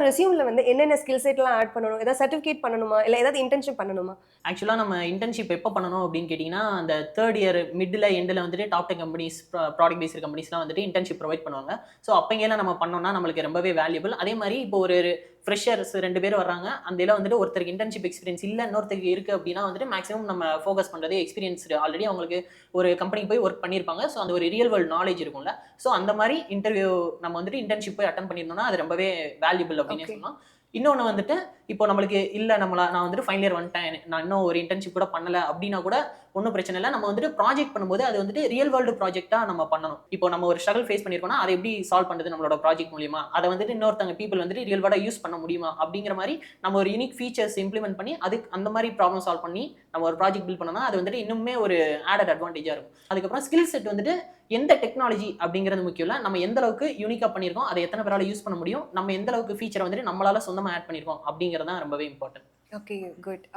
ரெஸ்யூம்ல வந்து என்னென்ன skill செட்லாம் add பண்ணணும்? ஏதாவது சர்டிஃபிகேட் பண்ணணுமா? இல்ல ஏதாவது இன்டர்ன்ஷிப் பண்ணணுமா? ஆக்சுவலா நம்ம இன்டர்ன்ஷிப் எப்போ பண்ணணும் அப்படின்னு கேட்டிங்கன்னா, அந்த 3 இயர் மிட்ல, எண்டுல வந்துட்டு டாப் 10 கம்பெனிஸ், ப்ராடக்ட் பேஸ்ட் கம்பெனிஸ்லாம் வந்துட்டு இன்டர்ன்ஷிப் ப்ரொவைட் பண்ணுவாங்க. ஸோ அப்பைங்கலாம் நம்ம பண்ணோம்னா நம்மளுக்கு ரொம்பவே வேல்யூபிள். அதே மாரி இப்போ ஒரு ஃப்ரெஷர்ஸ் 2 பேர் வர்றாங்க. அந்த இதுல வந்துட்டு ஒருத்தருக்கு இன்டர்ன்ஷிப் எக்ஸ்பீரியன்ஸ் இல்ல, இன்னொருத்தருக்கு இருக்கு அப்படின்னா வந்துட்டு மேக்ஸிமம் நம்ம ஃபோக்கஸ் பண்றது எக்ஸ்பீரியன்ஸ்டு ஆல்ரெடி அவங்களுக்கு ஒரு கம்பெனிக்கு போய் ஒர்க் பண்ணியிருப்பாங்க. ஸோ அந்த ஒரு ரியல் வேர்ல்ட் நாலேஜ் இருக்கும்ல. ஸோ அந்த மாரி இன்டர்வியூ நம்ம வந்துட்டு இன்டர்ன்ஷிப் போய் அட்டெண்ட் பண்ணியிருந்தோம்னா அது ரொம்பவே வேல்யூபிள் அப்படின்னே ஓகே. சொல்லலாம். இன்னொன்னு வந்துட்டு இப்போ நம்மளுக்கு இல்ல நான் வந்துட்டு ஃபைனல் இயர் வந்துட்டேன். நான் இன்னும் ஒரு இன்டர்ன்ஷிப் கூட பண்ணல அப்டின்னா கூட ஒண்ணும் பிரச்சனை இல்ல. நம்ம வந்துட்டு ப்ராஜெக்ட் பண்ணும்போது அது வந்துட்டு ரியல் வேர்ல்ட் ப்ராஜெக்ட்டா நம்ம பண்ணணும். இப்போ நம்ம ஒரு ஸ்ட்ரகிள் ஃபேஸ் பண்ணியிருக்கோம்னா, அத எப்படி சால்வ் பண்றது நம்மளோட ப்ராஜெக்ட் மூலியமா? அத வந்துட்டு இன்னொருத்தங்க பீப்பிள் வந்துட்டு ரியல் வேர்ல்டா யூஸ் பண்ண முடியுமா? அப்படிங்கிற மாரி நம்ம ஒரு யூனிக் ஃபீச்சர்ஸ் இம்ப்ளிமெண்ட் பண்ணி அதுக்கு அந்த மாரி ப்ராப்ளம் சால்வ் பண்ணி நம்ம ஒரு ப்ராஜெக்ட் பில்ட் பண்ணோம்னா, அது வந்துட்டு இன்னுமே ஒரு ஆடட் அட்வான்டேஜா இருக்கும். அதுக்கப்புறம் ஸ்கில் செட் வந்துட்டு எந்த டெக்னாலஜி அப்படிங்கிறது முக்கியம் இல்ல. நம்ம எந்த அளவுக்கு யூனிக்கா பண்ணியிருக்கோம், அத எத்தன பேரால யூஸ் பண்ண முடியும், நம்ம எந்த அளவுக்கு ஃபீச்சர வந்துட்டு நம்மளால சொந்தமா ஆட் பண்ணியிருக்கோம் அப்படிங்கிறது தான் ரொம்பவே இம்பார்ட்டன்ட். ஓகே. குட்.